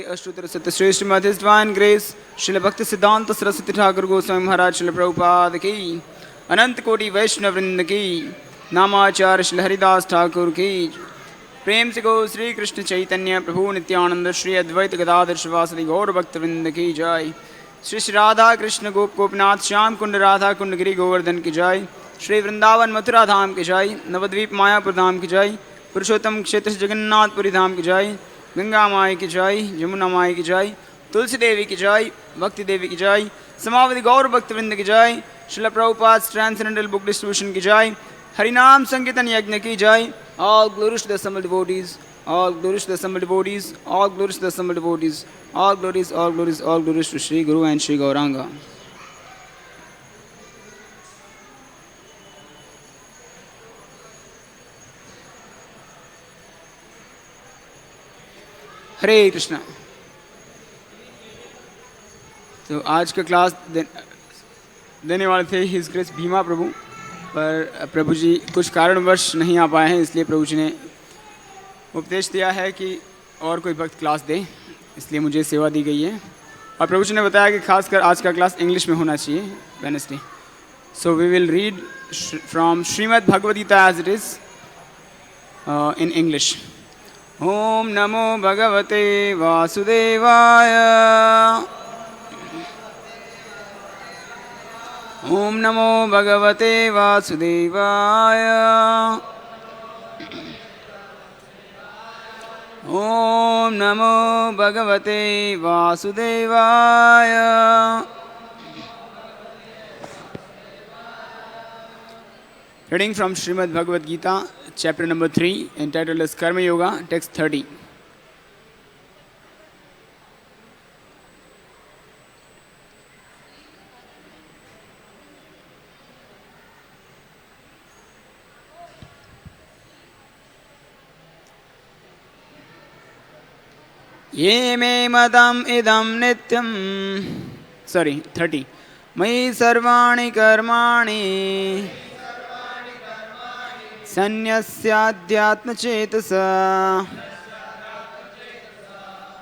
अष्टोत्तर सत्य श्रेष्ठ मध्य divine grace Srila भक्ति सिद्धांत सरस्वती ठाकुर गोस्वामी महाराज श्रील प्रभुपाद की अनंत कोटि वैष्णव वृंद की नामाचार्य श्री हरिदास ठाकुर की प्रेम से गो श्री कृष्ण चैतन्य प्रभु नित्यानंद श्री अद्वैत गदाधर श्रीवासदि गौर भक्त वृंद की जय। श्री श्री राधा कृष्ण गोप गोपनाथ श्याम कुंड राधा कुंड गिरी गोवर्धन की जय। श्री वृंदावन मथुरा धाम की जय। नवद्वीप मायापुर धाम की जय। पुरुषोत्तम क्षेत्र जगन्नाथपुरी धाम की जय। गंगा माई की जय। यमुना माई की जय। तुलसी देवी की जय। भक्ति देवी की जय। समावधि गौर भक्त वृंद की जय। Srila Prabhupada transcendental book distribution की जय। हरिनाम संकीर्तन यज्ञ की जय। All glories to the assembled devotees. All glories to the assembled devotees. All glories to the assembled devotees. All glories, all glories, all glories to Sri Guru and Sri Gauranga. हरे कृष्णा। तो आज का क्लास देने वाले थे his grace Bhima प्रभु, पर प्रभु जी कुछ कारणवश नहीं आ पाए हैं, इसलिए प्रभु जी ने उपदेश दिया है कि और कोई भक्त क्लास दे, इसलिए मुझे सेवा दी गई है। और प्रभु जी ने बताया कि खासकर आज का क्लास इंग्लिश में होना चाहिए, Wednesday. So we will read from Shrimad Bhagavad Gita as it is in English. ओम नमो भगवते वासुदेवाय। ओम नमो भगवते वासुदेवाय। ओम नमो भगवते वासुदेवाय। Reading from Srimad Bhagavad Gita, chapter number 3, entitled as Karma Yoga, text 30. ये मे मदम इदम नित्यम 30 मयि सर्वाणि कर्माणि सन्न्यस्याध्यात्मचेतसा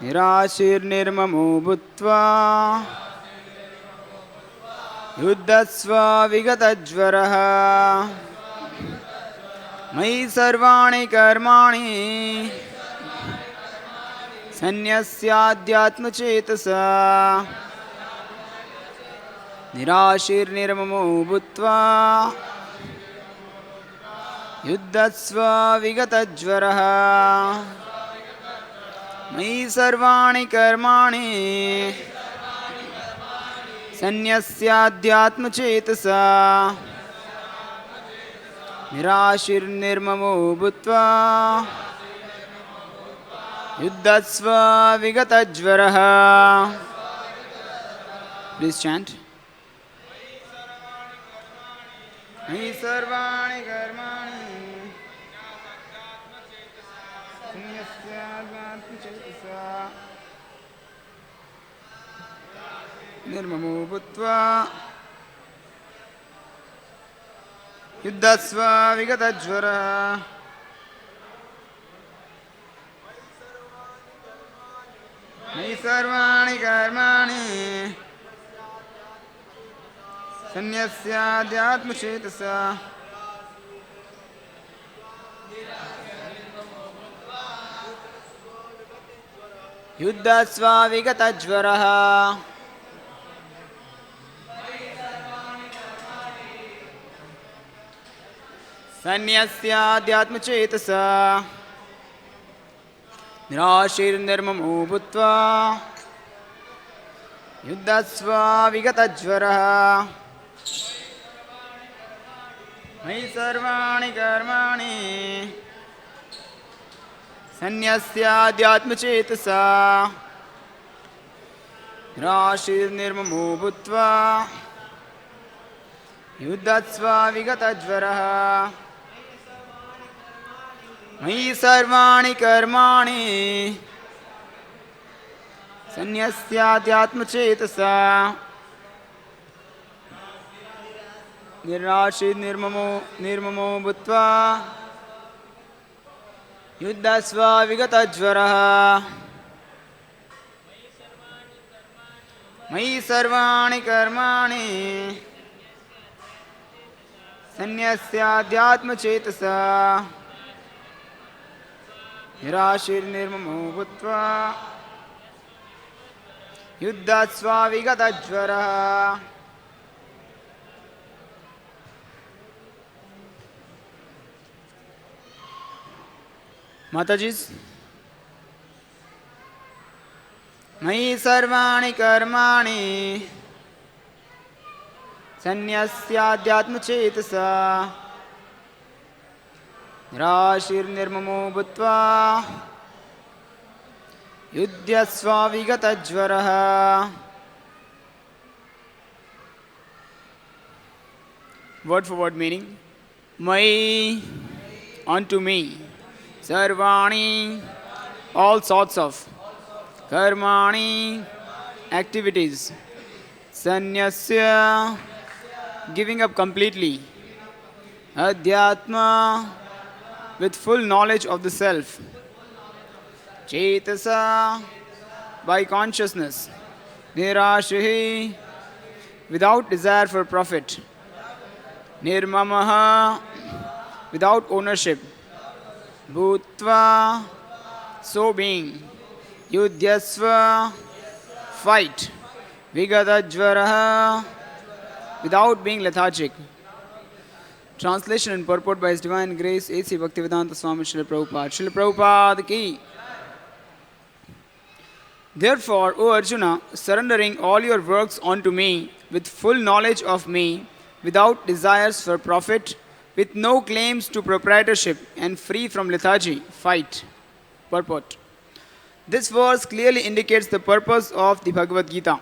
निराशीर्निर्ममो भूत्वा युद्धस्व विगतज्वरः। मयि सर्वाणि कर्माणि सन्न्यस्याध्यात्मचेतसा निराशीर्निर्ममो भूत्वा युद्धस्व विगतज्वरः। मयि सर्वाणि कर्माणि सन्न्यस्याध्यात्मचेतसा निराशीर्निर्ममो भूत्वा युद्धस्व विगतज्वरः। Please chant. मयि सर्वाणि कर्माणि सन्न्यस्याध्यात्मचेतसा निर्ममो भूत्वा युद्धस्व विगतज्वरः। मयि सर्वाणि कर्माणि सन्न्यस्याध्यात्मचेतसा युद्धस्व विगतज्वरः। सन्न्यस्याध्यात्मचेतसा निराशीर्निर्ममो भूत्वा युद्धस्व विगतज्वरः। मयि सर्वाणि कर्माणि सन्न्यस्याध्यात्मचेतसा निराशीर्निर्ममो भूत्वा युद्धस्व विगतज्वरः। मयि सर्वाणि कर्माणि सन्न्यस्याध्यात्मचेतसा निर्ममो भूत्वा युद्धस्व विगतज्वरः। मयि सर्वाणि कर्माणि सन्न्यस्याध्यात्मचेतसा निराशीर्निर्ममो भूत्वा युद्धात्स्वा विगतज्वरः. Mataji's. मयि सर्वाणि कर्माणि सन्न्यस्याध्यात्मचेतसा निराशीर्निर्ममो भूत्वा युध्यस्व विगतज्वरः. Word for word meaning. Mai, unto me. Sarvani, all sorts of. Karmani, activities. Sannyasya, giving up completely. Adhyatma, with full knowledge of the self. Chetasa, by consciousness. Nirashihi, without desire for profit. Nirmamaha, without ownership. Bhutva, so being. Yudhyasva, fight. Vigadajvaraha, without being lethargic. Translation and purport by His Divine Grace A.C. Bhaktivedanta Swami Srila Prabhupada. Srila Prabhupada ki. Therefore, O Arjuna, surrendering all your works unto me, with full knowledge of me, without desires for profit, with no claims to proprietorship, and free from lethargy, fight. Purport. This verse clearly indicates the purpose of the Bhagavad Gita.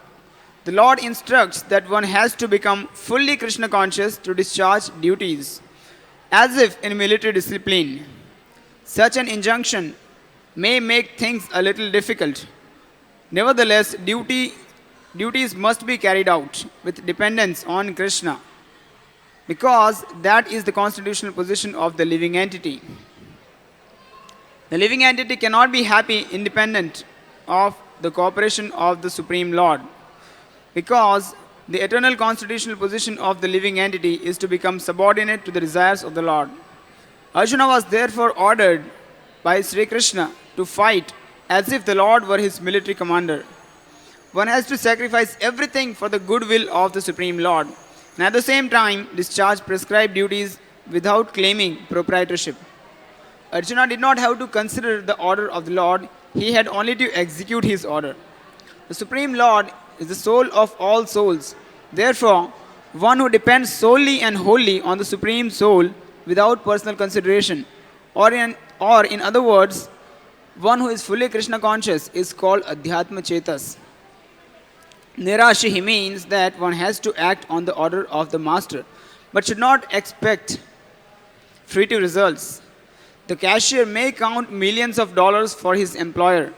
The Lord instructs that one has to become fully Krishna conscious to discharge duties, as if in military discipline. Such an injunction may make things a little difficult. Nevertheless, duties must be carried out with dependence on Krishna, because that is the constitutional position of the living entity. The living entity cannot be happy independent of the cooperation of the Supreme Lord, because the eternal constitutional position of the living entity is to become subordinate to the desires of the Lord. Arjuna was therefore ordered by Sri Krishna to fight as if the Lord were his military commander. One has to sacrifice everything for the goodwill of the Supreme Lord, and at the same time discharge prescribed duties without claiming proprietorship. Arjuna did not have to consider the order of the Lord, he had only to execute his order. The Supreme Lord is the soul of all souls. Therefore, one who depends solely and wholly on the Supreme Soul without personal consideration, or in other words, one who is fully Krishna conscious, is called Adhyatma Chetas. Nirashihi means that one has to act on the order of the master, but should not expect fruitive results. The cashier may count millions of dollars for his employer,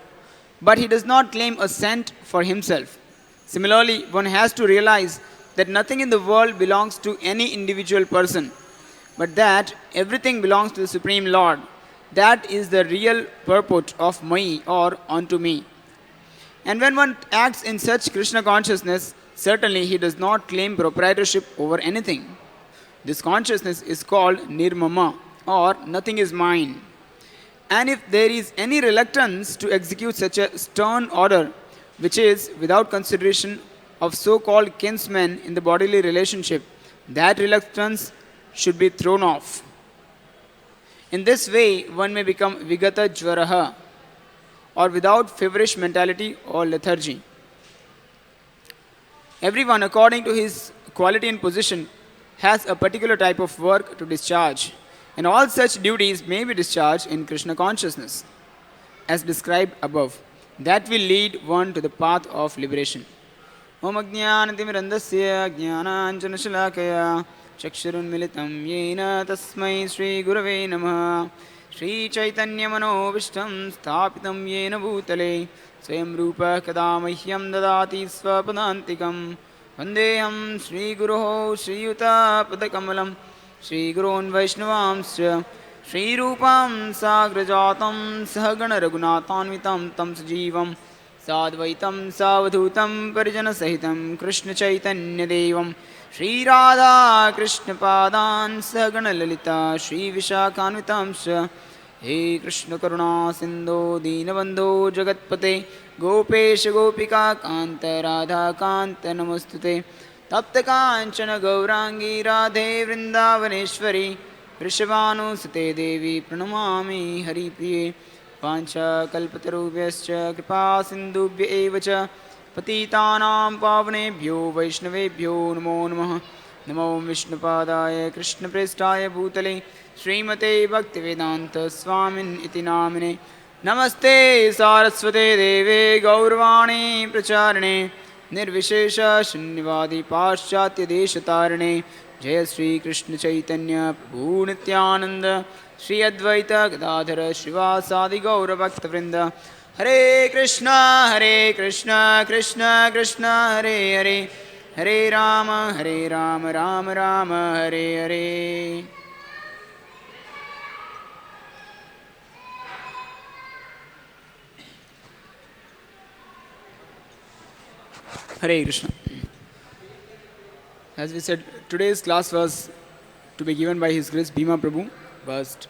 but he does not claim a cent for himself. Similarly, one has to realize that nothing in the world belongs to any individual person, but that everything belongs to the Supreme Lord. That is the real purport of Mai, or unto me. And when one acts in such Krishna consciousness, certainly he does not claim proprietorship over anything. This consciousness is called Nirmama, or nothing is mine. And if there is any reluctance to execute such a stern order, which is without consideration of so-called kinsmen in the bodily relationship, that reluctance should be thrown off. In this way, one may become Vigata Jvaraha, or without feverish mentality or lethargy. Everyone, according to his quality and position, has a particular type of work to discharge, and all such duties may be discharged in Krishna consciousness, as described above. That will lead one to the path of liberation. Om Ajnanatimirandasya Jnananjanashalakaya Chakshurunmilitam Yena Tasmai Shri Gurave Namaha Shri Chaitanya Manobishtam Sthapitam Yena Bhutale Swayam Rupa Kadamahyam Dadati Swapadantikam Vandeham Shri Guruho Shri Yuta Padakamalam Shri Gurun Vaishnavamsya Shri Rupam Sagrajatam Sahagana Raghunatanvitam Tam Sajivam साद्वैतं सावधूतं परिजनसहितं कृष्णचैतन्यदेवं Shri Radha कृष्णपादान् सहगणललिता श्रीविशाखान्वितांश्च हे कृष्ण करुणा सिन्धो दीनबन्धो जगत्पते गोपेश गोपिका कान्त राधा कान्त नमोस्तुते तप्त कांचन गौरांगी राधे वृंदावनेश्वरी वृषभानुसुते देवी प्रणमामि हरिप्रिये वाञ्छाकल्पतरुभ्यश्च कृपा सिन्धुभ्य एव च पतितानां पावनेभ्यो वैष्णवेभ्यो नमो नमः। नमो विष्णुपादाय कृष्णप्रेष्ठाय भूतले श्रीमते भक्तिवेदान्त स्वामिन् इति नामिने। नमस्ते सारस्वते देवे गौरवाणी प्रचारिणे निर्विशेष शून्यवादी पाश्चात्य देशतारिणे। जय श्री कृष्ण चैतन्य प्रभु नित्यानंद श्री अद्वैत गदाधर श्रीवासादि गौर भक्तवृंद। हरे Krishna Krishna Krishna Hare Hare Hare Ram Ram Ram Hare Hare. Hare Krishna. As we said, today's class was to be given by His Grace Bhima Prabhu, but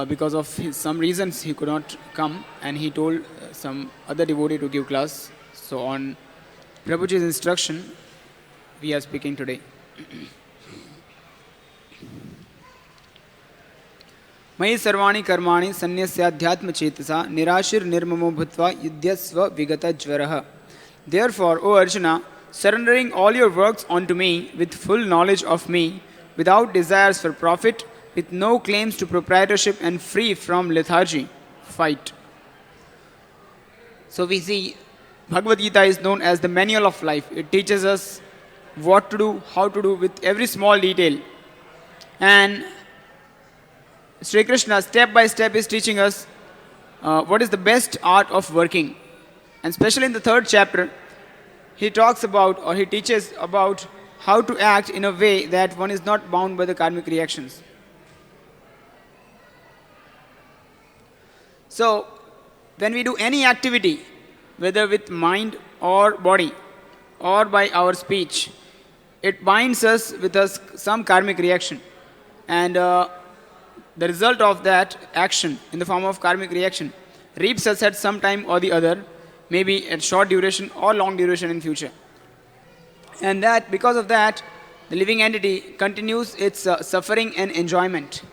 because of some reasons he could not come, and he told some other devotee to give class. So on Prabhuji's instruction, we are speaking today. मयि सर्वाणि कर्माणि सन्न्यस्याध्यात्म चेतसा निराशिर निर्ममो भूत्वा युध्यस्व विगत ज्वरः. Therefore, O Arjuna, surrendering all your works unto me with full knowledge of me, without desires for profit, with no claims to proprietorship and free from lethargy, fight. So we see Bhagavad Gita is known as the manual of life. It teaches us what to do, how to do with every small detail. And Sri Krishna step by step is teaching us what is the best art of working. And especially in the third chapter, he talks about, or he teaches about how to act in a way that one is not bound by the karmic reactions. So, when we do any activity, whether with mind or body, or by our speech, it binds us with some karmic reaction. And the result of that action in the form of karmic reaction reaps us at some time or the other, maybe at short duration or long duration in future. And that because of that, the living entity continues its suffering and enjoyment.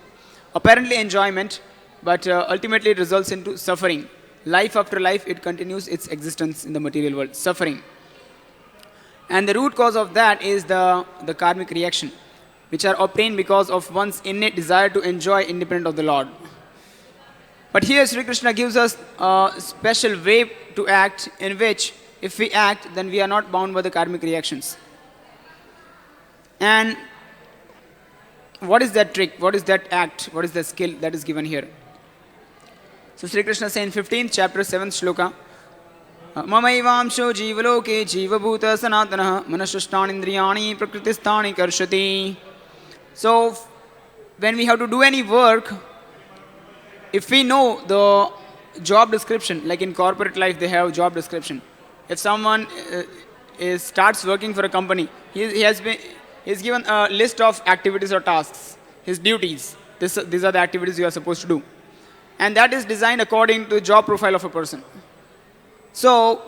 Apparently enjoyment, but ultimately it results into suffering. Life after life, it continues its existence in the material world, suffering. And the root cause of that is the karmic reaction, which are obtained because of one's innate desire to enjoy independent of the Lord. But here Sri Krishna gives us a special way to act, in which if we act, then we are not bound by the karmic reactions. And what is that trick? What is that act? What is the skill that is given here? So Sri Krishna says in 15th chapter, 7th shloka, Mamaivamsho jivaloke jivabhuta sanatana manashashthanindriyani prakritisthani karshati. So when we have to do any work, if we know the job description, like in corporate life they have job description. If someone starts working for a company, he's given a list of activities or tasks, his duties. These are the activities you are supposed to do. And that is designed according to the job profile of a person. So,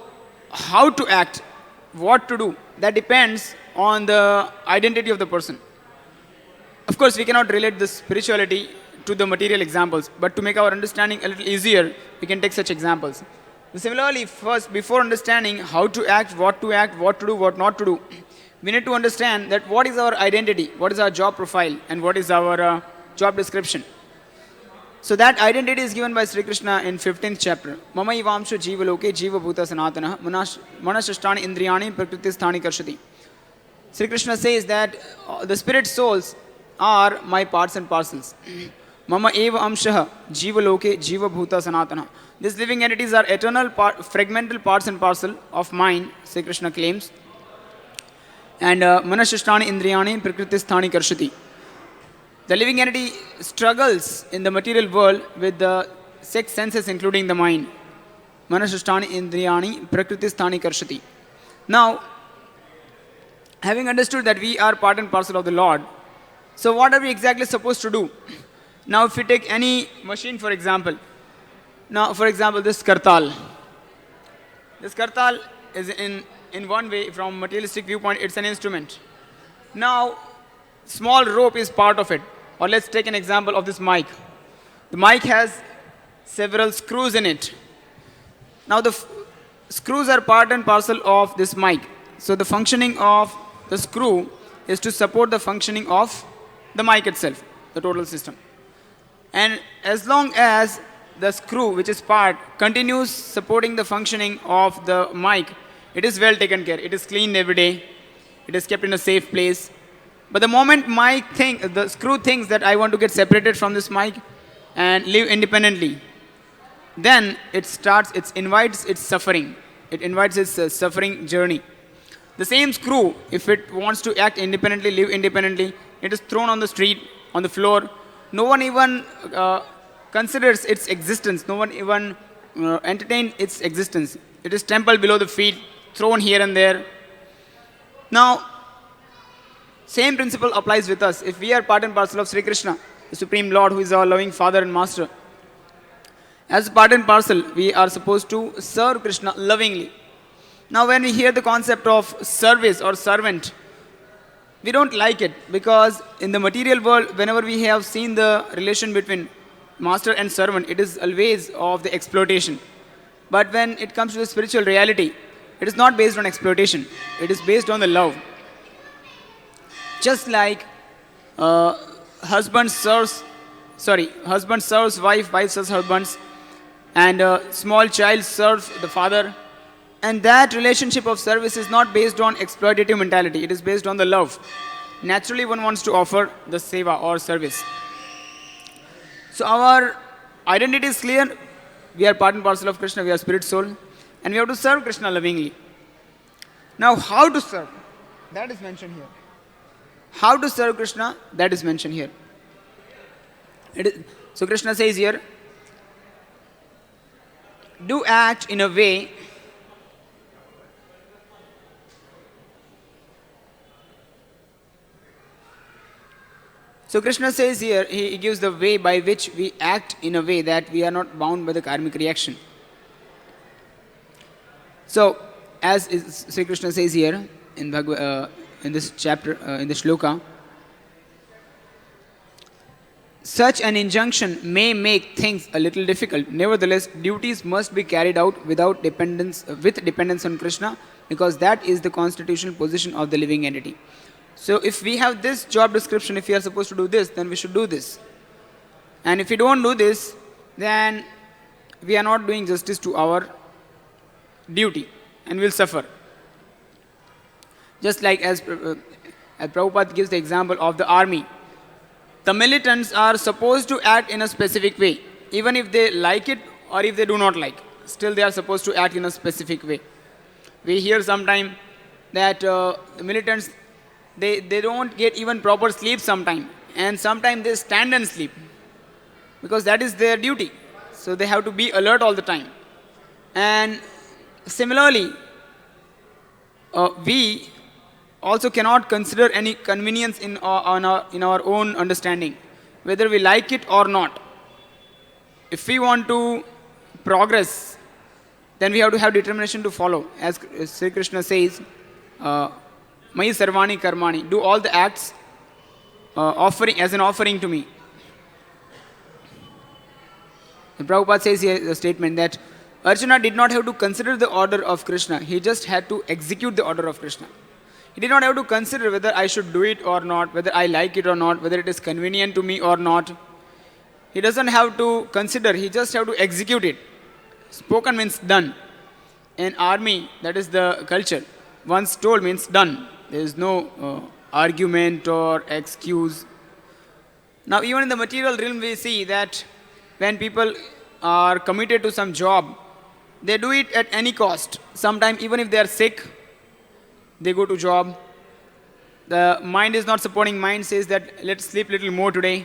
how to act, what to do, that depends on the identity of the person. Of course, we cannot relate the spirituality to the material examples, but to make our understanding a little easier, we can take such examples. Similarly, first, before understanding how to act, what to do, what not to do, we need to understand that what is our identity, what is our job profile, and what is our job description. So that identity is given by Sri Krishna in 15th chapter. Mama ivamshu jiva loke jiva bhuta sanatana manasashtani indriyani prakritisthani karshati. Sri Krishna says that the spirit souls are my parts and parcels. Mama eva amshaha jiva loke jiva bhuta sanatana. These living entities are eternal fragmental parts and parcel of mine, Sri Krishna claims. And manasashtani indriyani prakritisthani karshati. The living entity struggles in the material world with the six senses, including the mind. manasasthani indriyani prakritisthani karshati. Now, having understood that we are part and parcel of the Lord, so what are we exactly supposed to do? Now, if we take any machine, for example, this kartal. This kartal is in one way, from materialistic viewpoint, it's an instrument. Now, small rope is part of it. Or let's take an example of this mic. The mic has several screws in it. Now, the screws are part and parcel of this mic. So, the functioning of the screw is to support the functioning of the mic itself, the total system. And as long as the screw, which is part, continues supporting the functioning of the mic, it is well taken care. It is cleaned every day. It is kept in a safe place. But the moment the screw thinks that I want to get separated from this mic and live independently, then it invites its suffering. It invites its suffering journey. The same screw, if it wants to act independently, live independently, it is thrown on the street, on the floor. No one even considers its existence. No one even entertains its existence. It is trampled below the feet, thrown here and there. Now, same principle applies with us. If we are part and parcel of Sri Krishna, the Supreme Lord, who is our loving Father and Master, as part and parcel, we are supposed to serve Krishna lovingly. Now, when we hear the concept of service or servant, we don't like it, because in the material world, whenever we have seen the relation between master and servant, it is always of the exploitation. But when it comes to the spiritual reality, it is not based on exploitation. It is based on the love. Just like husband serves wife, wife serves husbands, and a small child serves the father. And that relationship of service is not based on exploitative mentality. It is based on the love. Naturally, one wants to offer the seva or service. So our identity is clear. We are part and parcel of Krishna. We are spirit soul. And we have to serve Krishna lovingly. Now, how to serve? That is mentioned here. How to serve Krishna? That is mentioned here. So Krishna says here, do act in a way So Krishna says here, he gives the way by which we act in a way that we are not bound by the karmic reaction. So, as Sri Krishna says here in this chapter, in the shloka, such an injunction may make things a little difficult. Nevertheless, duties must be carried out with dependence on Krishna, because that is the constitutional position of the living entity. So if we have this job description, if we are supposed to do this, then we should do this. And if we don't do this, then we are not doing justice to our duty and will suffer. Just like as Prabhupada gives the example of the army. The militants are supposed to act in a specific way, even if they like it or if they do not like. Still they are supposed to act in a specific way. We hear sometime that the militants, they don't get even proper sleep sometime. And sometimes they stand and sleep, because that is their duty. So they have to be alert all the time. And similarly, we also cannot consider any convenience in our own understanding, whether we like it or not. If we want to progress, then we have to have determination to follow. As Sri Krishna says, Mai sarvani karmani, do all the acts as an offering to me. And Prabhupada says here the statement that Arjuna did not have to consider the order of Krishna, he just had to execute the order of Krishna. He did not have to consider whether I should do it or not, whether I like it or not, whether it is convenient to me or not. He doesn't have to consider, he just have to execute it. Spoken means done. In army, that is the culture. Once told means done. There is no argument or excuse. Now even in the material realm we see that when people are committed to some job, they do it at any cost. Sometimes even if they are sick, they go to job. The mind is not supporting, mind says that let's sleep a little more today.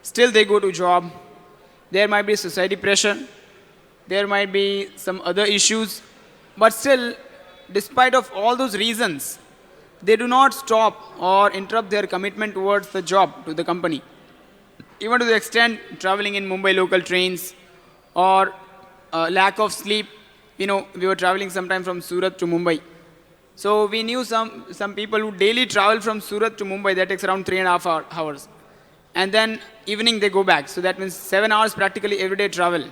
Still they go to job. There might be society pressure. there might be some other issues, but still, despite of all those reasons, they do not stop or interrupt their commitment towards the job, to the company. Even to the extent traveling in Mumbai local trains or lack of sleep. We were traveling sometime from Surat to Mumbai. So we knew some people who daily travel from Surat to Mumbai. That takes around 3.5 hours. And then evening they go back. So that means 7 hours practically everyday travel.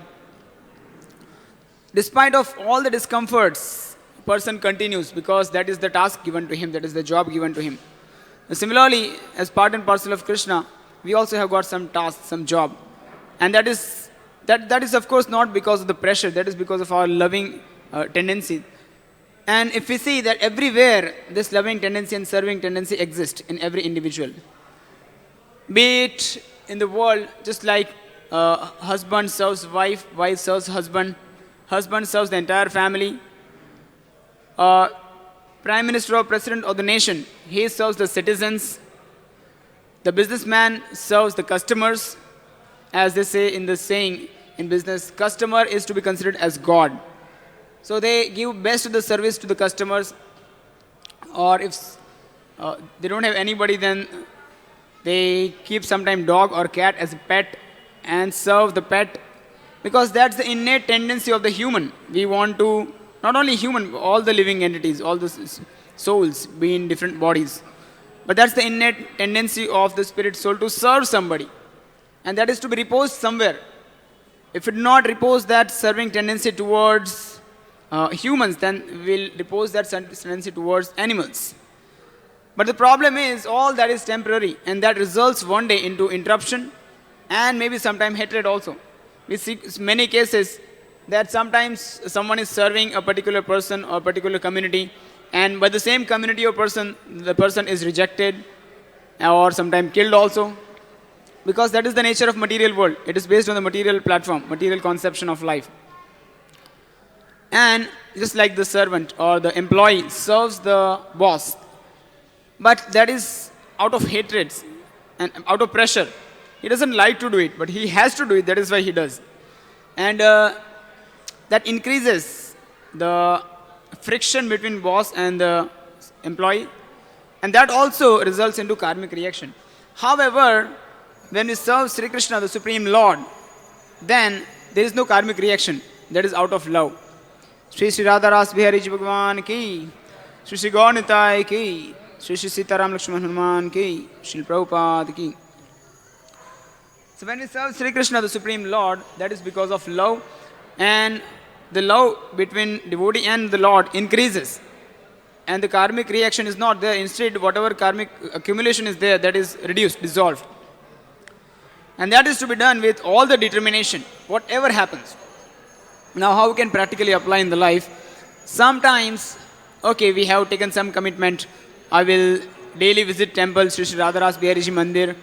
Despite of all the discomforts, person continues because that is the task given to him, that is the job given to him. Similarly, as part and parcel of Krishna, we also have got some task, some job. And that is of course not because of the pressure, that is because of our loving tendency. And if we see that everywhere this loving tendency and serving tendency exist in every individual. Be it in the world, just like husband serves wife, wife serves husband, husband serves the entire family. Prime Minister or President of the nation, he serves the citizens. The businessman serves the customers. As they say in the saying in business, customer is to be considered as God. So they give best of the service to the customers. Or if they don't have anybody, then they keep sometime dog or cat as a pet and serve the pet. Because that's the innate tendency of the human. We want to, not only human, all the living entities, all the souls be in different bodies. But that's the innate tendency of the spirit soul to serve somebody. And that is to be reposed somewhere. If it not repose that serving tendency towards humans, then we'll repose that tendency towards animals. But the problem is, all that is temporary, and that results one day into interruption and maybe sometime hatred also. We see many cases that sometimes someone is serving a particular person or particular community, and by the same community or person, the person is rejected or sometimes killed also. Because that is the nature of material world. It is based on the material platform, material conception of life. And just like the servant or the employee serves the boss, but that is out of hatred and out of pressure. He doesn't like to do it, but he has to do it. That is why he does. And that increases the friction between boss and the employee. And that also results into karmic reaction. However, when we serve Sri Krishna, the Supreme Lord, then there is no karmic reaction. That is out of love. Shri Shri Radha Ras Bihari Ji Bhagwan ki, Shri Shri Gaur Nitai ki, Shri Shri Sitaram Lakshman Hanuman ki, Shri Prabhupada ki. So when we serve Sri Krishna, the Supreme Lord, that is because of love. And the love between devotee and the Lord increases. And the karmic reaction is not there. Instead, whatever karmic accumulation is there, that is reduced, dissolved. And that is to be done with all the determination, whatever happens. Now, how we can practically apply in the life? Sometimes, okay, we have taken some commitment. I will daily visit temple, Sri Sri Radharas Bihari Ji Mandir,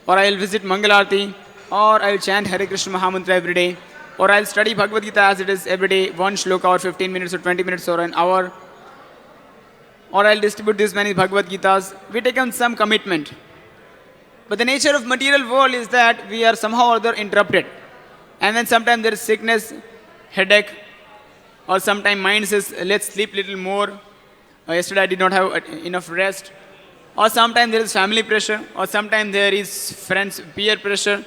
or I will visit Mangalarti, or I will chant Hare Krishna Mahamantra every day, or I will study Bhagavad Gita as it is every day, one shloka or 15 minutes or 20 minutes or an hour, or I will distribute this many Bhagavad Gitas. We take on some commitment. But the nature of material world is that we are somehow or other interrupted. And then sometimes there is sickness, headache, or sometimes mind says, let's sleep little more. Yesterday I did not have enough rest. Or sometimes there is family pressure, or sometimes there is friends, peer pressure,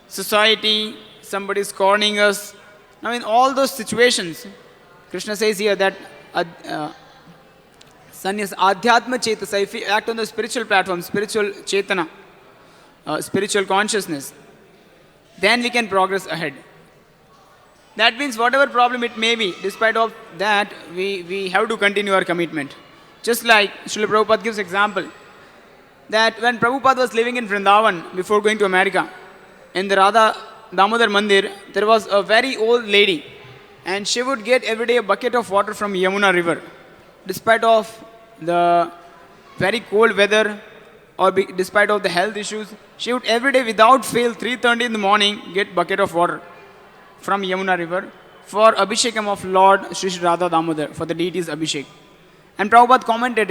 society, somebody is cornering us. Now in all those situations, Krishna says here that Sanyas Adhyatma Chetasa, if we act on the spiritual platform, spiritual Chetana, spiritual consciousness, then we can progress ahead. That means whatever problem it may be, despite of that, we have to continue our commitment. Just like Srila Prabhupada gives example, that when Prabhupada was living in Vrindavan before going to America, in the Radha Damodar Mandir, there was a very old lady, and she would get every day a bucket of water from Yamuna river. Despite of the very cold weather or despite of the health issues, she would every day without fail 3:30 in the morning get bucket of water from Yamuna river for Abhishekam of Lord Sri Sri Radha Damodar, for the deity's Abhishek. And Prabhupada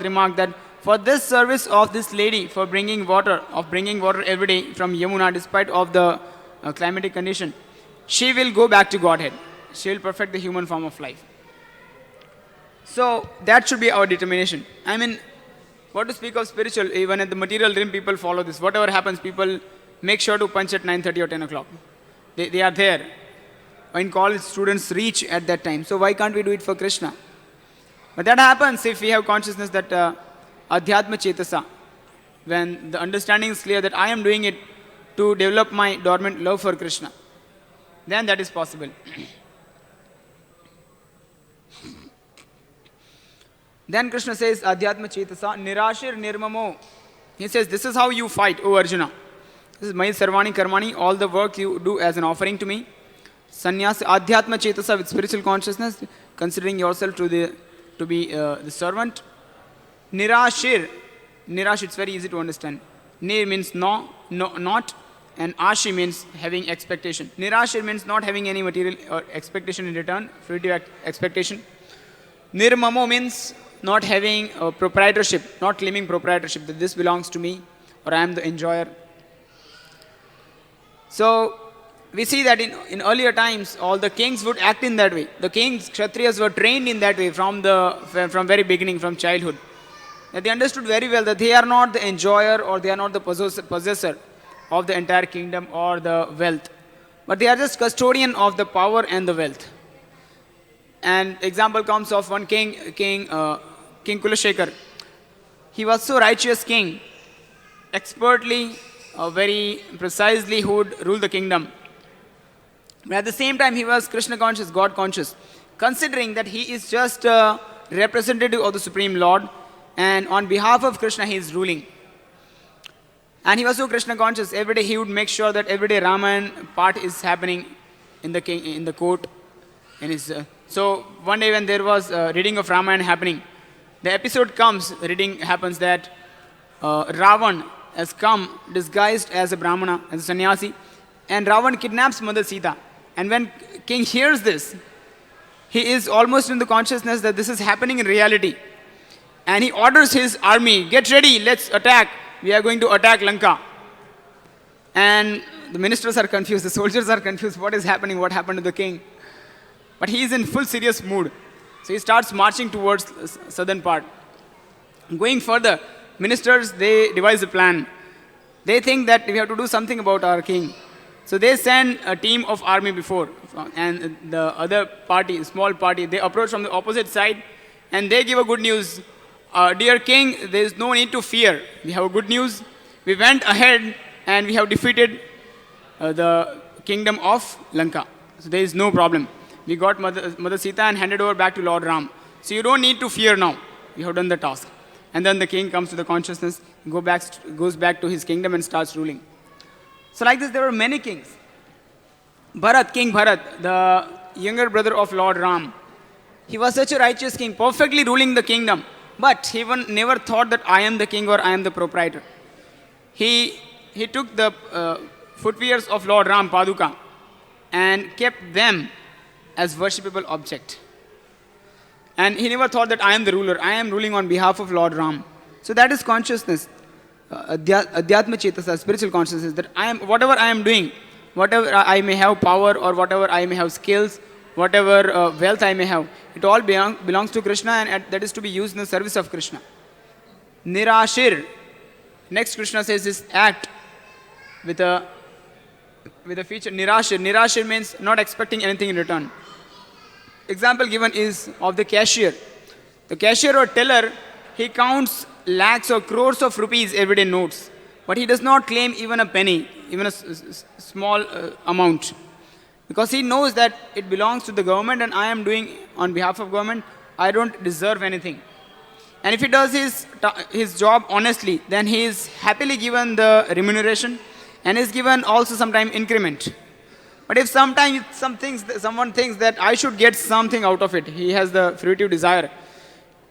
remarked that for this service of this lady, for bringing water every day from Yamuna despite of the climatic condition, she will go back to Godhead. She will perfect the human form of life. So that should be our determination. I mean, what to speak of spiritual, even at the material realm, people follow this. Whatever happens, people make sure to punch at 9:30 or 10 o'clock. They are there. In college, students reach at that time. So why can't we do it for Krishna? But that happens if we have consciousness that Adhyatma Chetasa, when the understanding is clear that I am doing it to develop my dormant love for Krishna, then that is possible. Then Krishna says, Adhyatma Chetasa, Nirashir Nirmamo. He says, this is how you fight, O Arjuna. This is my Sarvani Karmani, all the work you do as an offering to me. Sannyas, Adhyatma Chetasa, with spiritual consciousness, considering yourself to be the servant. Nirashir. Nirash, it's very easy to understand. Nir means no, not. And Ashi means having expectation. Nirashir means not having any material or expectation in return, fruitive expectation. Nirmamo means not having proprietorship, not claiming proprietorship, that this belongs to me or I am the enjoyer. So, we see that in earlier times, all the kings would act in that way. The kings, Kshatriyas were trained in that way from very beginning, from childhood. That they understood very well that they are not the enjoyer or they are not the possessor of the entire kingdom or the wealth. But they are just custodian of the power and the wealth. And example comes of one king Kulashekar. He was so righteous king, expertly, very precisely who would rule the kingdom. But at the same time, he was Krishna conscious, God conscious, considering that he is just a representative of the Supreme Lord, and on behalf of Krishna he is ruling. And he was so Krishna conscious, every day he would make sure that every day Raman part is happening in the court. So one day when there was reading of Ramayana happening, the episode comes, reading happens that Ravan has come disguised as a Brahmana, as a sannyasi, and Ravan kidnaps Mother Sita. And when king hears this, he is almost in the consciousness that this is happening in reality. And he orders his army, get ready, let's attack. We are going to attack Lanka. And the ministers are confused, the soldiers are confused, what is happening, what happened to the king? But he is in full serious mood. So he starts marching towards the southern part. Going further, ministers, they devise a plan. They think that we have to do something about our king. So they send a team of army before. And the other party, small party, they approach from the opposite side. And they give a good news. Dear king, there is no need to fear. We have a good news. We went ahead and we have defeated the kingdom of Lanka. So there is no problem. We got Mother Sita and handed over back to Lord Ram. So you don't need to fear now. You have done the task. And then the king comes to the consciousness, goes back to his kingdom and starts ruling. So like this, there were many kings. King Bharat, the younger brother of Lord Ram, he was such a righteous king, perfectly ruling the kingdom. But he never thought that I am the king or I am the proprietor. He took the footwears of Lord Ram, Paduka, and kept them as worshipable object. And he never thought that I am the ruler. I am ruling on behalf of Lord Ram. So that is consciousness, Adhyatma Chetasa, spiritual consciousness, that whatever I am doing, whatever I may have power or whatever I may have skills, whatever wealth I may have, it all belongs to Krishna, and that is to be used in the service of Krishna. Nirashir. Next Krishna says this act with a feature. Nirashir. Nirashir means not expecting anything in return. Example given is of the cashier. The cashier or teller, he counts lakhs or crores of rupees everyday notes, but he does not claim even a penny, even a small amount, because he knows that it belongs to the government and I am doing on behalf of government. I don't deserve anything. And if he does his job honestly, then he is happily given the remuneration and is given also sometime increment. But if sometimes someone thinks that I should get something out of it, he has the fruitive desire.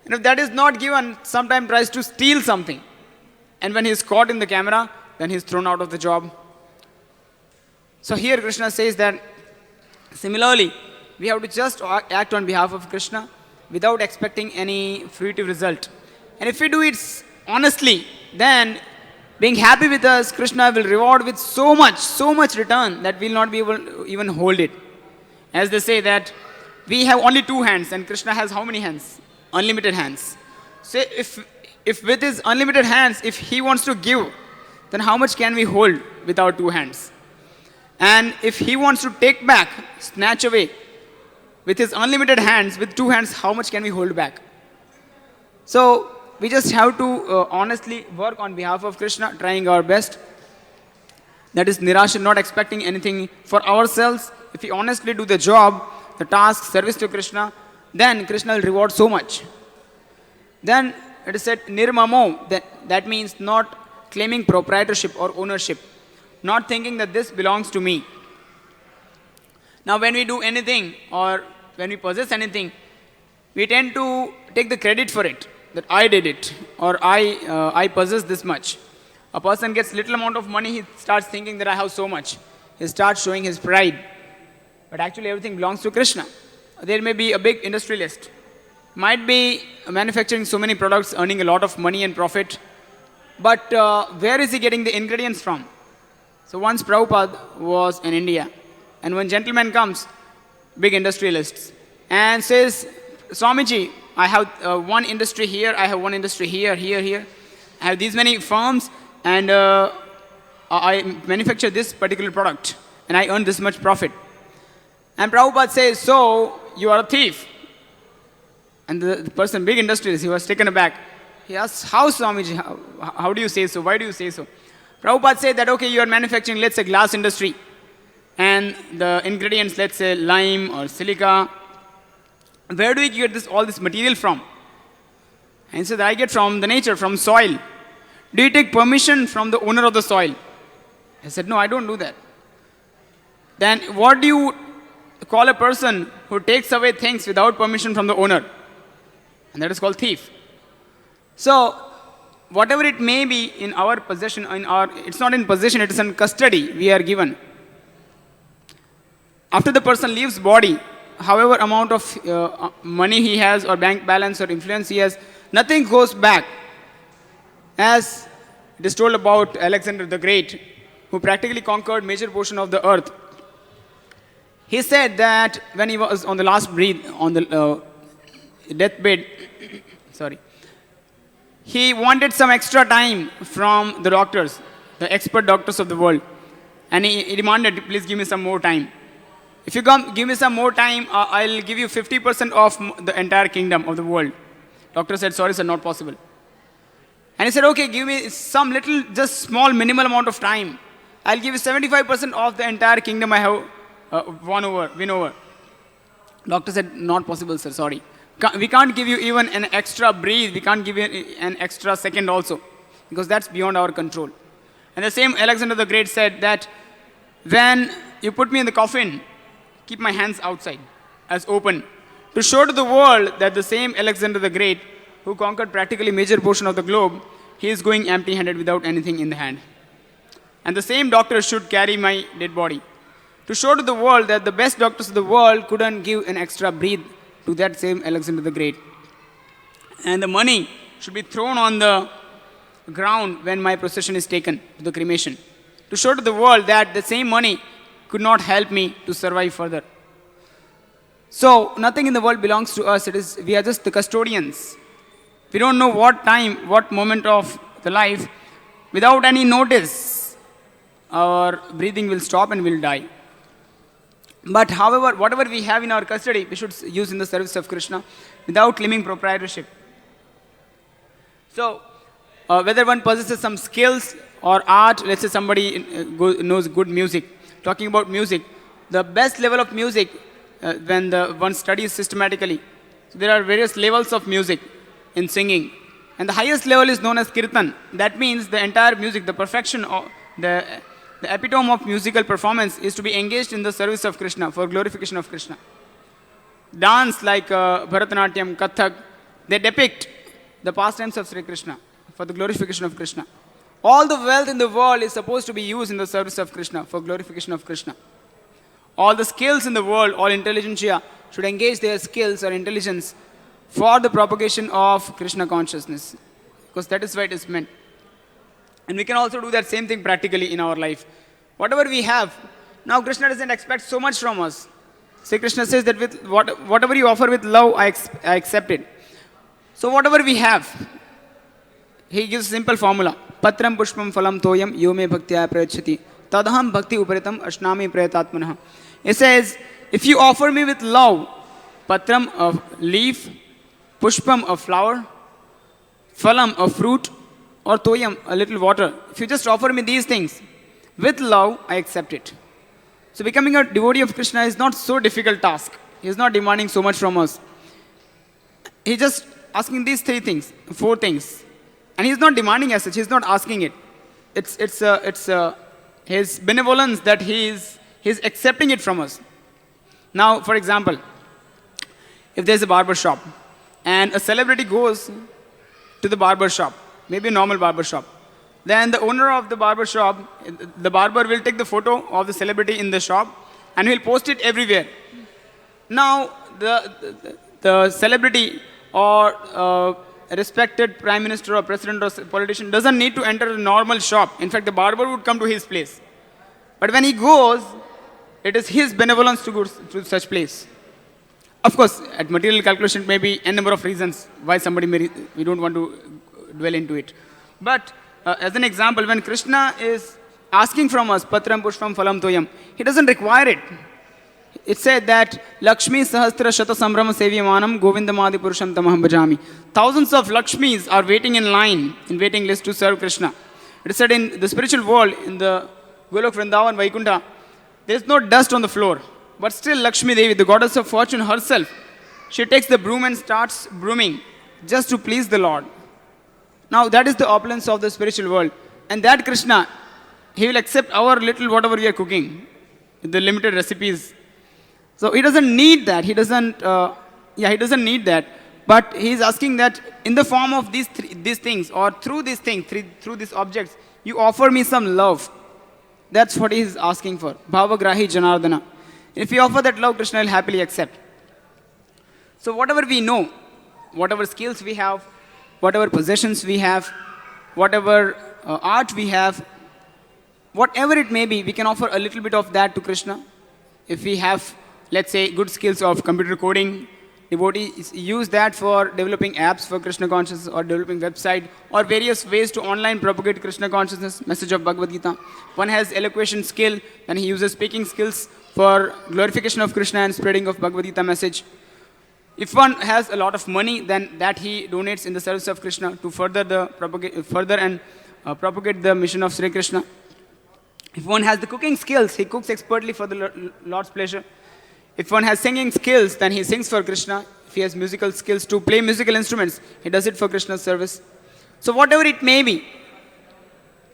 And if that is not given, sometimes tries to steal something. And when he is caught in the camera, then he is thrown out of the job. So here Krishna says that similarly, we have to just act on behalf of Krishna without expecting any fruitive result. And if we do it honestly, then Being happy with us, Krishna will reward with so much return that we'll not be able to even hold it. As they say that we have only two hands and Krishna has how many hands? Unlimited hands. So if with his unlimited hands, if he wants to give, then how much can we hold with our two hands? And if he wants to take back, snatch away, with his unlimited hands, with two hands, how much can we hold back? So we just have to honestly work on behalf of Krishna, trying our best. That is nirasha, not expecting anything for ourselves. If we honestly do the job, the task, service to Krishna, then Krishna will reward so much. Then it is said nirmamo, that means not claiming proprietorship or ownership, not thinking that this belongs to me. Now when we do anything or when we possess anything, we tend to take the credit for it, that I did it or I possess this much. A person gets little amount of money, he starts thinking that I have so much. He starts showing his pride. But actually everything belongs to Krishna. There may be a big industrialist, might be manufacturing so many products, earning a lot of money and profit. But where is he getting the ingredients from? So once Prabhupada was in India, and one gentleman comes, big industrialist, and says, Swamiji, I have one industry here, I have one industry here, here. I have these many firms, and I manufacture this particular product, and I earn this much profit. And Prabhupada says, so you are a thief. And the person, big industrialist, he was taken aback. He asks, how Swamiji, how do you say so? Why do you say so? Prabhupada said that, okay, you are manufacturing, let's say, glass industry. And the ingredients, let's say, lime or silica. Where do you get all this material from? And he said, I get from the nature, from soil. Do you take permission from the owner of the soil? I said, no, I don't do that. Then what do you call a person who takes away things without permission from the owner? And that is called thief. So, whatever it may be in our possession, it's not in possession, it is in custody we are given. After the person leaves body, however amount of money he has or bank balance or influence he has, nothing goes back. As it is told about Alexander the Great, who practically conquered major portion of the earth. He said that when he was on the last breath, on the deathbed, he wanted some extra time from the doctors, the expert doctors of the world. And he demanded, please give me some more time. If you give me some more time, I'll give you 50% of the entire kingdom of the world. Doctor said, sorry sir, not possible. And he said, okay, give me some little, just small, minimal amount of time. I'll give you 75% of the entire kingdom I have win over. Doctor said, not possible sir, sorry. We can't give you even an extra breath, we can't give you an extra second also, because that's beyond our control. And the same Alexander the Great said that when you put me in the coffin, keep my hands outside, as open, to show to the world that the same Alexander the Great, who conquered practically major portion of the globe, he is going empty-handed without anything in the hand. And the same doctor should carry my dead body, to show to the world that the best doctors of the world couldn't give an extra breath to that same Alexander the Great. And the money should be thrown on the ground when my procession is taken to the cremation, to show to the world that the same money could not help me to survive further. So nothing in the world belongs to us. We are just the custodians. We don't know what time, what moment of the life, without any notice, our breathing will stop and we'll die. But however, whatever we have in our custody, we should use in the service of Krishna without claiming proprietorship. So, whether one possesses some skills or art, let's say somebody knows good music. Talking about music, the best level of music, when one studies systematically, so there are various levels of music in singing. And the highest level is known as kirtan. That means the entire music, the perfection, of the epitome of musical performance is to be engaged in the service of Krishna, for glorification of Krishna. Dance like Bharatanatyam, Kathak, they depict the pastimes of Sri Krishna, for the glorification of Krishna. All the wealth in the world is supposed to be used in the service of Krishna, for glorification of Krishna. All the skills in the world, all intelligentsia, should engage their skills or intelligence for the propagation of Krishna consciousness, because that is why it is meant. And we can also do that same thing practically in our life. Whatever we have, now Krishna doesn't expect so much from us. Sri Krishna says that with whatever you offer with love, I accept it. So whatever we have, he gives a simple formula. Patram pushpam phalam toyam yome bhaktya prayachati tadaham bhakti uparitam ashnami prayatatmanah. It says, if you offer me with love, patram, a leaf, pushpam, a flower, phalam, a fruit, or toyam, a little water. If you just offer me these things, with love, I accept it. So becoming a devotee of Krishna is not so difficult task. He is not demanding so much from us. He is just asking these three things, four things. And he is not demanding as such, he is not asking it. It's his benevolence that he is accepting it from us. Now, for example, if there is a barber shop, and a celebrity goes to the barber shop, maybe a normal barber shop, then the owner of the barber shop, the barber will take the photo of the celebrity in the shop and he will post it everywhere. Now, the celebrity or a respected prime minister or president or politician doesn't need to enter a normal shop. In fact, the barber would come to his place. But when he goes, it is his benevolence to go to such place. Of course, at material calculation, maybe n number of reasons why somebody may, we don't want to dwell into it. But as an example, when Krishna is asking from us, Patram Pushpam Phalam Toyam, he doesn't require it. It said that Lakshmi Sahastra Shata Sambrama Sevyamanam Govindamadi Purusham Tamaham Bhajami. Thousands of Lakshmis are waiting in line, in waiting list to serve Krishna. It is said in the spiritual world, in the Golok Vrindavan Vaikuntha, there is no dust on the floor. But still Lakshmi Devi, the goddess of fortune herself, she takes the broom and starts brooming just to please the Lord. Now that is the opulence of the spiritual world. And that Krishna, he will accept our little whatever we are cooking, the limited recipes. So he doesn't need that. He doesn't need that. But he is asking that in the form of these things, or through these things, through these objects, you offer me some love. That's what he is asking for. Bhavagrahi Janardana. If we offer that love, Krishna will happily accept. So whatever we know, whatever skills we have, whatever possessions we have, whatever art we have, whatever it may be, we can offer a little bit of that to Krishna. If we have, let's say, good skills of computer coding, devotees use that for developing apps for Krishna consciousness or developing website or various ways to online propagate Krishna consciousness, message of Bhagavad Gita. One has eloquation skill, then he uses speaking skills for glorification of Krishna and spreading of Bhagavad Gita message. If one has a lot of money, then that he donates in the service of Krishna to further propagate the mission of Sri Krishna. If one has the cooking skills, he cooks expertly for the Lord's pleasure. If one has singing skills, then he sings for Krishna. If he has musical skills to play musical instruments, he does it for Krishna's service. So whatever it may be,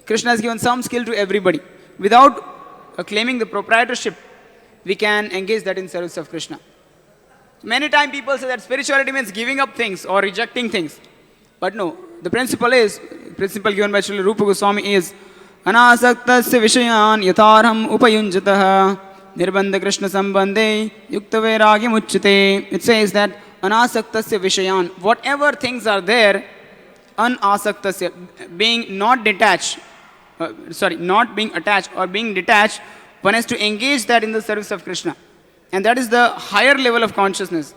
Krishna has given some skill to everybody. Without claiming the proprietorship, we can engage that in service of Krishna. Many times people say that spirituality means giving up things or rejecting things. But no, the principle given by Srila Rupa Goswami is Anasaktasya Vishayan Yatarham Upayunjataha Nirbandha Krishna Sambandhe Yukta Vairagya Muchyate. It says that Anasaktasya Vishayan, whatever things are there, Anasaktasya, being not detached, not being attached or being detached, one has to engage that in the service of Krishna. And that is the higher level of consciousness.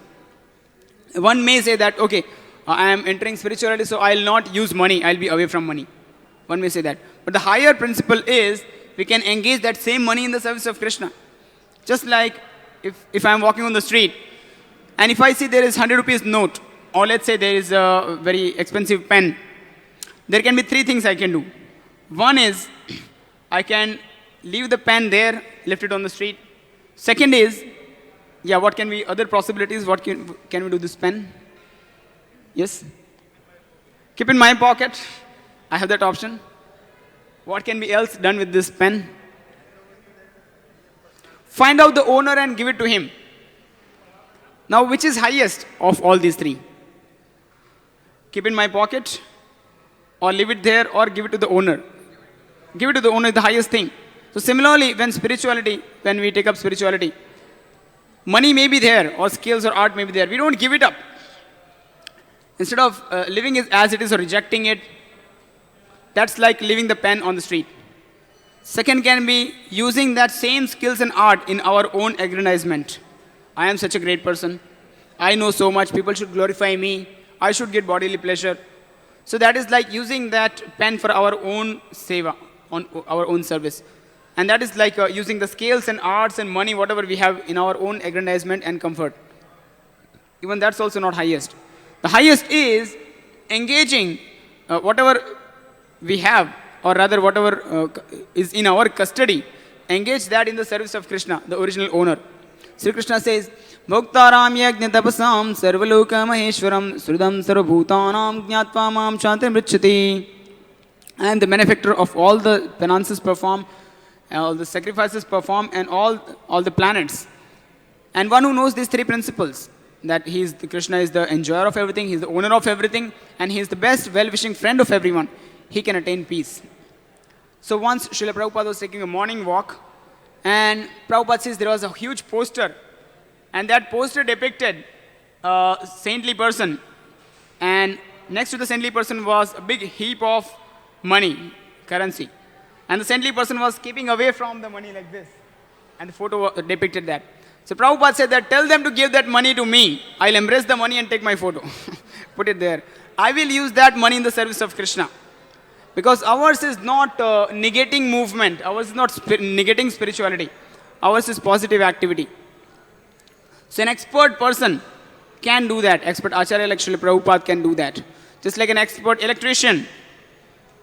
One may say that, okay, I am entering spirituality, so I will not use money, I will be away from money. One may say that. But the higher principle is, we can engage that same money in the service of Krishna. Just like, if I am walking on the street, and if I see there is 100 rupees note, or let's say there is a very expensive pen, there can be three things I can do. One is, I can leave the pen there, left it on the street. Second is, what can be other possibilities? What can we do with this pen? Yes? Keep in my pocket. I have that option. What can be else done with this pen? Find out the owner and give it to him. Now, which is highest of all these three? Keep in my pocket, or leave it there, or give it to the owner. Give it to the owner is the highest thing. So similarly, when we take up spirituality, money may be there, or skills or art may be there. We don't give it up. Instead of living it as it is or rejecting it, That's like leaving the pen on the street. Second can be using that same skills and art in our own aggrandizement. I am such a great person. I know so much. People should glorify me. I should get bodily pleasure. So that is like using that pen for our own seva, on our own service. And that is like using the skills and arts and money, whatever we have in our own aggrandizement and comfort. Even that's also not highest. The highest is engaging whatever we have, or rather whatever is in our custody, engage that in the service of Krishna, the original owner. Sri Krishna says, Bhoktaram yajna tapasam sarvaloka maheshwaram sridam sarvabhutanam jnatva mam shantim richati. I am the benefactor of all the penances performed, all the sacrifices performed, and all the planets. And one who knows these three principles, that Krishna is the enjoyer of everything, he is the owner of everything, and he is the best well-wishing friend of everyone, he can attain peace. So once Srila Prabhupada was taking a morning walk, and Prabhupada says there was a huge poster, and that poster depicted a saintly person, and next to the saintly person was a big heap of money, currency. And the saintly person was keeping away from the money like this, and the photo depicted that. So Prabhupada said that, tell them to give that money to me. I'll embrace the money and take my photo. Put it there. I will use that money in the service of Krishna. Because ours is not negating movement. Ours is not negating spirituality. Ours is positive activity. So an expert person can do that. Expert Acharya like Srila Prabhupada can do that. Just like an expert electrician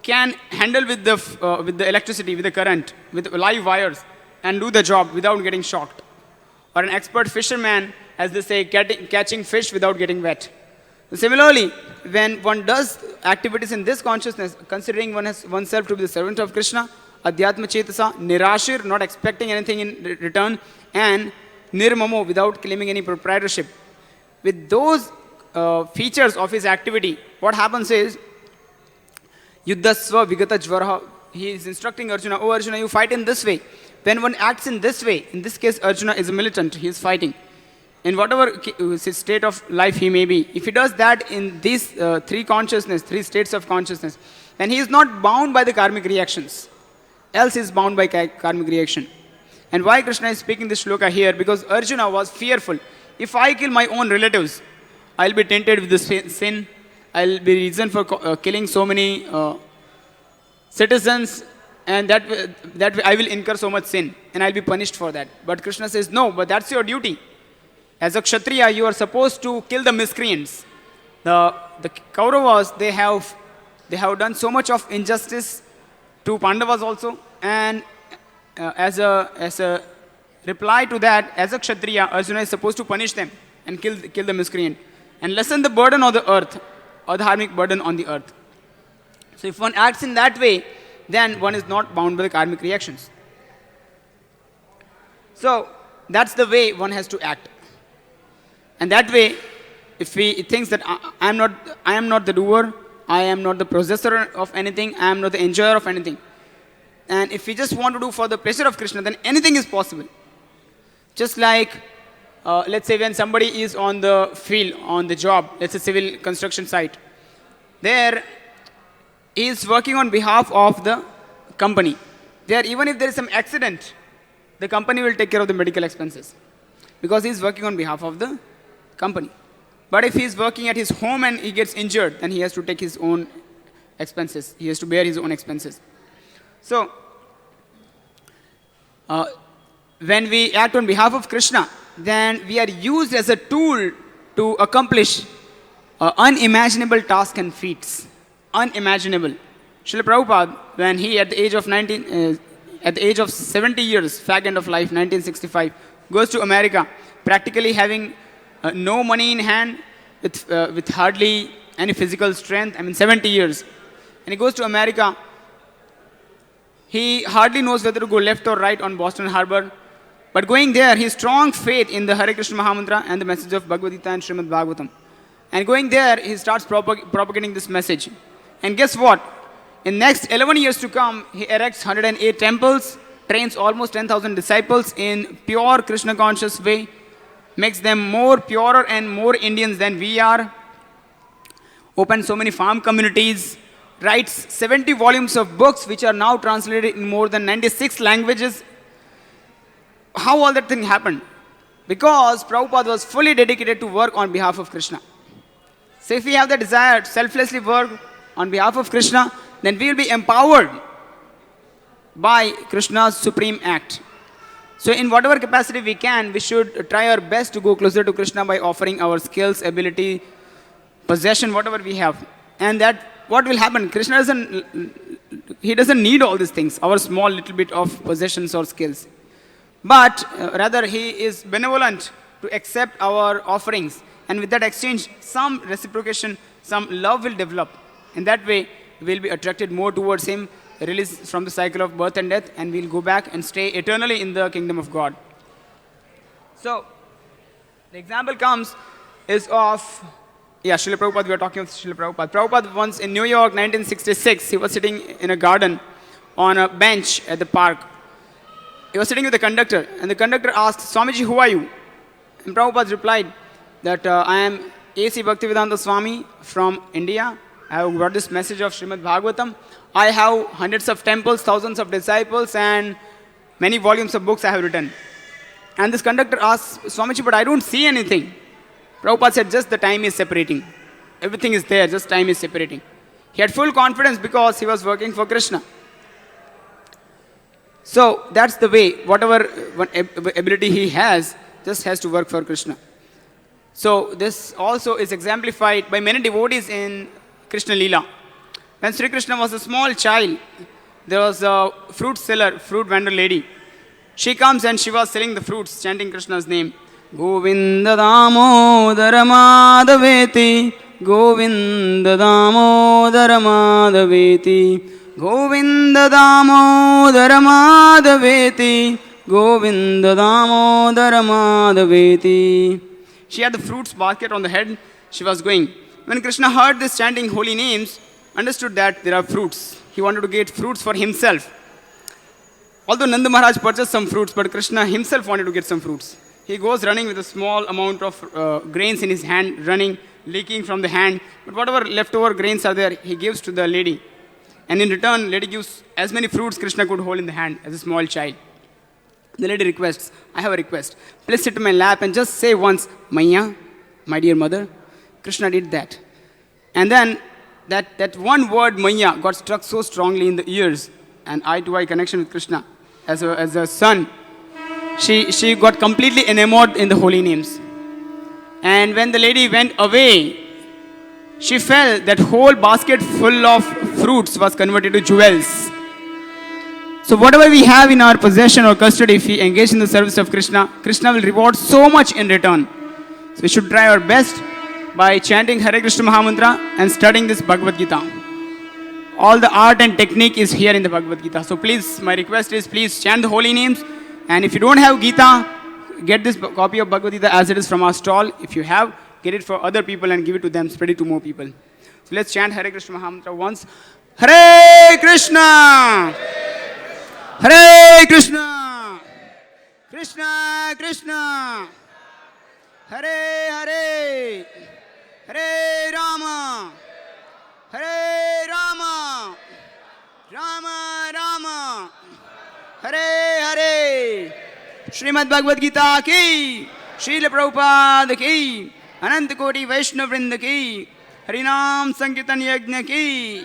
can handle with the electricity, with the current, with live wires, and do the job without getting shocked. Or an expert fisherman, as they say, catching fish without getting wet. Similarly, when one does activities in this consciousness, considering oneself to be the servant of Krishna, Adhyatma Chetasa, Nirashir, not expecting anything in return, and Nirmamo, without claiming any proprietorship. With those features of his activity, what happens is, Yuddhasva Vigata Jvaraha, he is instructing Arjuna, oh Arjuna, you fight in this way. When one acts in this way, in this case Arjuna is a militant, he is fighting. In whatever state of life he may be, if he does that in these three states of consciousness, then he is not bound by the karmic reactions. Else he is bound by karmic reaction. And why Krishna is speaking this shloka here? Because Arjuna was fearful. If I kill my own relatives, I'll be tainted with this sin. I'll be reason for killing so many citizens, and that way I will incur so much sin, and I'll be punished for that. But Krishna says, no, but that's your duty. As a Kshatriya, you are supposed to kill the miscreants. The Kauravas, they have done so much of injustice to Pandavas also, and as a reply to that, as a Kshatriya, Arjuna is supposed to punish them and kill the miscreant, and lessen the burden of the earth, or the karmic burden on the earth. So if one acts in that way, then one is not bound by the karmic reactions. So that's the way one has to act. And that way, if he thinks that I am not the doer, I am not the possessor of anything, I am not the enjoyer of anything, and if we just want to do for the pleasure of Krishna, then anything is possible. Just like, let's say when somebody is on the field, on the job, let's say civil construction site, there he is working on behalf of the company. There, even if there is some accident, the company will take care of the medical expenses, because he is working on behalf of the company. But if he is working at his home and he gets injured, then he has to take his own expenses. He has to bear his own expenses. So, when we act on behalf of Krishna, then we are used as a tool to accomplish unimaginable tasks and feats. Unimaginable. Srila Prabhupada, when he at the age of 70 years, fag end of life, 1965, goes to America, practically having no money in hand, with hardly any physical strength, 70 years. And he goes to America. He hardly knows whether to go left or right on Boston Harbor. But going there, his strong faith in the Hare Krishna Mahamantra and the message of Bhagavad Gita and Srimad Bhagavatam. And going there, he starts propagating this message. And guess what? In next 11 years to come, he erects 108 temples, trains almost 10,000 disciples in pure Krishna conscious way, makes them more purer and more Indians than we are, opens so many farm communities, writes 70 volumes of books which are now translated in more than 96 languages. How all that thing happened? Because Prabhupada was fully dedicated to work on behalf of Krishna. So if we have the desire to selflessly work on behalf of Krishna, then we will be empowered by Krishna's supreme act. So in whatever capacity we can, we should try our best to go closer to Krishna by offering our skills, ability, possession, whatever we have. And that what will happen? Krishna doesn't need all these things, our small little bit of possessions or skills. But rather he is benevolent to accept our offerings. And with that exchange, some reciprocation, some love will develop. In that way, we will be attracted more towards him, released from the cycle of birth and death, and we will go back and stay eternally in the kingdom of God. So, the example comes is of, Srila Prabhupada, we are talking of Srila Prabhupada. Prabhupada once in New York, 1966, he was sitting in a garden on a bench at the park. He was sitting with the conductor, and the conductor asked, Swamiji, who are you? And Prabhupada replied that I am A.C. Bhaktivedanta Swami from India. I have brought this message of Srimad Bhagavatam. I have hundreds of temples, thousands of disciples, and many volumes of books I have written. And this conductor asked, Swamiji, but I don't see anything. Prabhupada said, just the time is separating. Everything is there, just time is separating. He had full confidence because he was working for Krishna. So that's the way, whatever ability he has, just has to work for Krishna. So this also is exemplified by many devotees in Krishna Leela. When Sri Krishna was a small child, there was a fruit seller, fruit vendor lady. She comes and she was selling the fruits, chanting Krishna's name. Govinda Damodara Madhaveti, Govinda Damodara Madhaveti, Govinda Damodara Madhaveti, Govinda Damodara Madhaveti. She had the fruits basket on the head. She was going. When Krishna heard this chanting holy names, understood that there are fruits. He wanted to get fruits for himself. Although Nanda Maharaj purchased some fruits, but Krishna himself wanted to get some fruits. He goes running with a small amount of grains in his hand, running, leaking from the hand. But whatever leftover grains are there, he gives to the lady. And in return, lady gives as many fruits Krishna could hold in the hand as a small child. The lady requests, I have a request. Please sit in my lap and just say once, Maya, my dear mother. Krishna did that. And then that one word, Maya, got struck so strongly in the ears. And eye-to-eye connection with Krishna. As a son, she got completely enamored in the holy names. And when the lady went away, she felt that whole basket full of fruits was converted to jewels. So whatever we have in our possession or custody, if we engage in the service of Krishna, Krishna will reward so much in return. So we should try our best by chanting Hare Krishna Mahamantra and studying this Bhagavad Gita. All the art and technique is here in the Bhagavad Gita. So please, my request is please chant the holy names. And if you don't have Gita, get this copy of Bhagavad Gita as it is from our stall. If you have, get it for other people and give it to them, spread it to more people. So let's chant Hare Krishna Mahamantra once. Hare Krishna! Hare Krishna! Krishna Krishna! Hare Hare! Hare Rama! Hare Rama! Rama Rama! Hare Hare! Srimad Bhagavad Gita ki! Srila Prabhupada ki! Anant Koti Vaishnava Vrinda ki! Harinam Sankirtan Yajna ki!